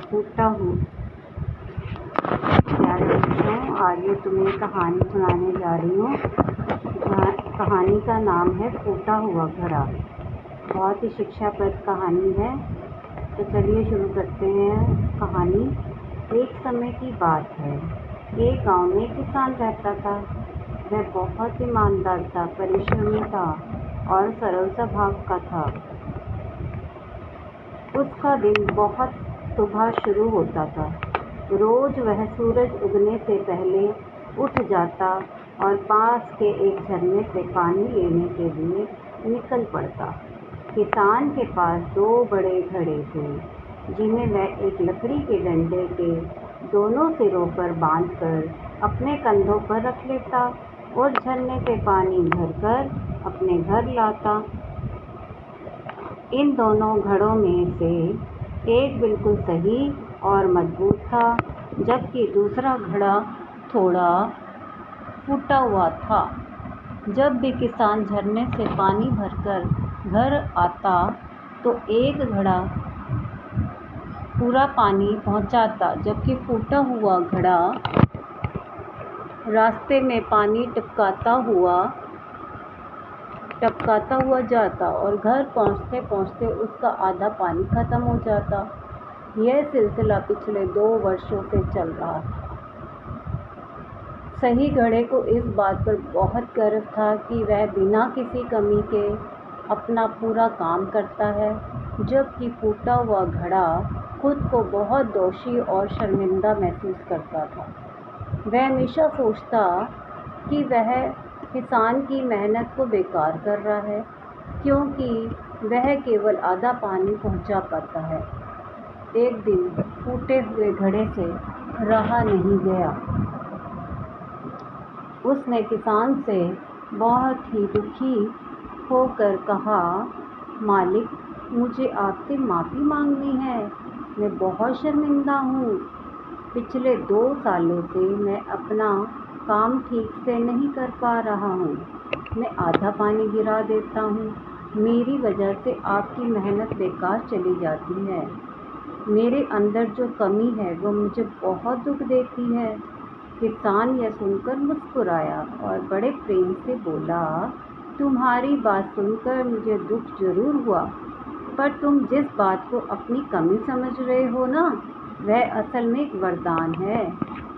फूटा हूँ। प्यारे बच्चों, आज मैं तुम्हें कहानी सुनाने जा रही हूँ। कहानी का नाम है फूटा हुआ घड़ा। बहुत ही शिक्षाप्रद कहानी है। तो चलिए शुरू करते हैं कहानी। एक समय की बात है। एक गांव में किसान रहता था। वह बहुत ईमानदार था, परिश्रमी था और सरल स्वभाव का था। उसका दिन बहुत सुबह शुरू होता था। रोज वह सूरज उगने से पहले उठ जाता और पास के एक झरने से पानी लेने के लिए निकल पड़ता। किसान के पास 2 बड़े घड़े थे, जिन्हें वह एक लकड़ी के डंडे के दोनों सिरों पर बांधकर अपने कंधों पर रख लेता और झरने से पानी भरकर अपने घर लाता। इन दोनों घड़ों में से एक बिल्कुल सही और मजबूत था, जबकि दूसरा घड़ा थोड़ा फूटा हुआ था। जब भी किसान झरने से पानी भरकर घर आता तो एक घड़ा पूरा पानी पहुंचाता, जबकि फूटा हुआ घड़ा रास्ते में पानी टपकाता हुआ जाता और घर पहुंचते पहुंचते उसका आधा पानी खत्म हो जाता। यह सिलसिला पिछले 2 वर्षों से चल रहा था। सही घड़े को इस बात पर बहुत गर्व था कि वह बिना किसी कमी के अपना पूरा काम करता है, जबकि फूटा हुआ घड़ा खुद को बहुत दोषी और शर्मिंदा महसूस करता था। वह हमेशा सोचता कि वह किसान की मेहनत को बेकार कर रहा है, क्योंकि वह केवल आधा पानी पहुंचा पाता है। एक दिन फूटे हुए घड़े से रहा नहीं गया। उसने किसान से बहुत ही दुखी होकर कहा, मालिक, मुझे आपसे माफ़ी मांगनी है। मैं बहुत शर्मिंदा हूँ। पिछले 2 सालों से मैं अपना काम ठीक से नहीं कर पा रहा हूँ। मैं आधा पानी गिरा देता हूँ। मेरी वजह से आपकी मेहनत बेकार चली जाती है। मेरे अंदर जो कमी है वो मुझे बहुत दुख देती है। किसान यह सुनकर मुस्कुराया और बड़े प्रेम से बोला, तुम्हारी बात सुनकर मुझे दुख जरूर हुआ, पर तुम जिस बात को अपनी कमी समझ रहे हो ना, वह असल में एक वरदान है।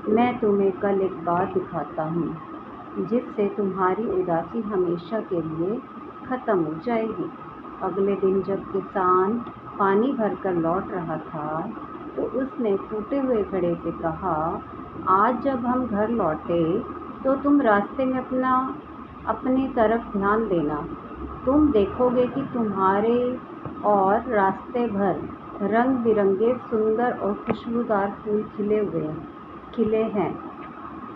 मैं तुम्हें कल एक बात दिखाता हूँ, जिससे तुम्हारी उदासी हमेशा के लिए ख़त्म हो जाएगी। अगले दिन जब किसान पानी भरकर लौट रहा था तो उसने फूटे हुए घड़े से कहा, आज जब हम घर लौटे तो तुम रास्ते में अपनी तरफ ध्यान देना। तुम देखोगे कि तुम्हारे और रास्ते भर रंग बिरंगे सुंदर और खुशबूदार फूल खिले हैं।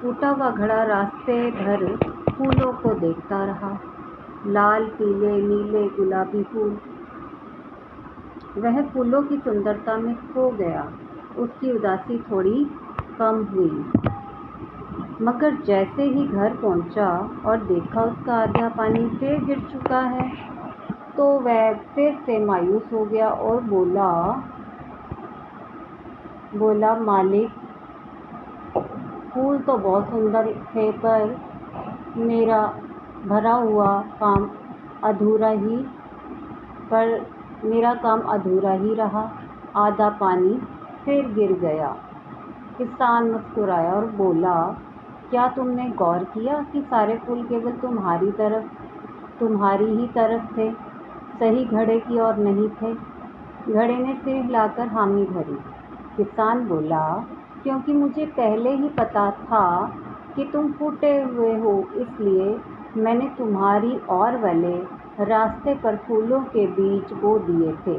फूटा हुआ घड़ा रास्ते भर फूलों को देखता रहा, लाल, पीले, नीले, गुलाबी फूल। वह फूलों की सुंदरता में खो गया। उसकी उदासी थोड़ी कम हुई, मगर जैसे ही घर पहुंचा और देखा उसका आधा पानी फिर गिर चुका है, तो वह फिर से मायूस हो गया और बोला, मालिक, फूल तो बहुत सुंदर थे, पर मेरा काम अधूरा ही रहा। आधा पानी फिर गिर गया। किसान मुस्कुराया और बोला, क्या तुमने गौर किया कि सारे फूल केवल तुम्हारी ही तरफ थे, सही घड़े की ओर नहीं थे? घड़े ने सिर हिलाकर हामी भरी। किसान बोला, क्योंकि मुझे पहले ही पता था कि तुम फूटे हुए हो, इसलिए मैंने तुम्हारी ओर वाले रास्ते पर फूलों के बीज बो दिए थे।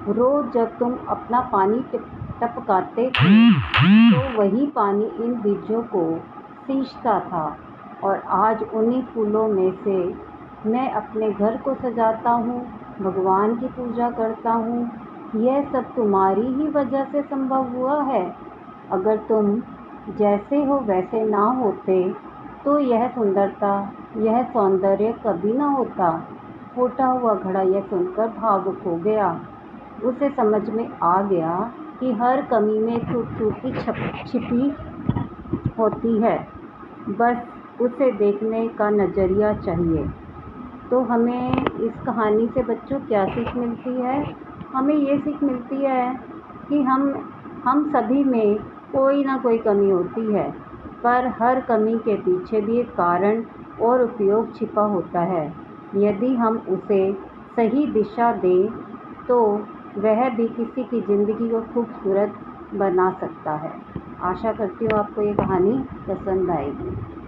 रोज जब तुम अपना पानी टपकाते थे तो वही पानी इन बीजों को सींचता था, और आज उन्हीं फूलों में से मैं अपने घर को सजाता हूँ, भगवान की पूजा करता हूँ। यह सब तुम्हारी ही वजह से संभव हुआ है। अगर तुम जैसे हो वैसे ना होते तो यह सौंदर्य कभी ना होता। फूटा हुआ घड़ा यह सुनकर भावुक हो गया। उसे समझ में आ गया कि हर कमी में खूबसूरती छिपी होती है, बस उसे देखने का नज़रिया चाहिए। तो हमें इस कहानी से बच्चों क्या सीख मिलती है? हमें ये सीख मिलती है कि हम सभी में कोई ना कोई कमी होती है, पर हर कमी के पीछे भी एक कारण और उपयोग छिपा होता है। यदि हम उसे सही दिशा दें तो वह भी किसी की ज़िंदगी को खूबसूरत बना सकता है। आशा करती हूँ आपको ये कहानी पसंद आएगी।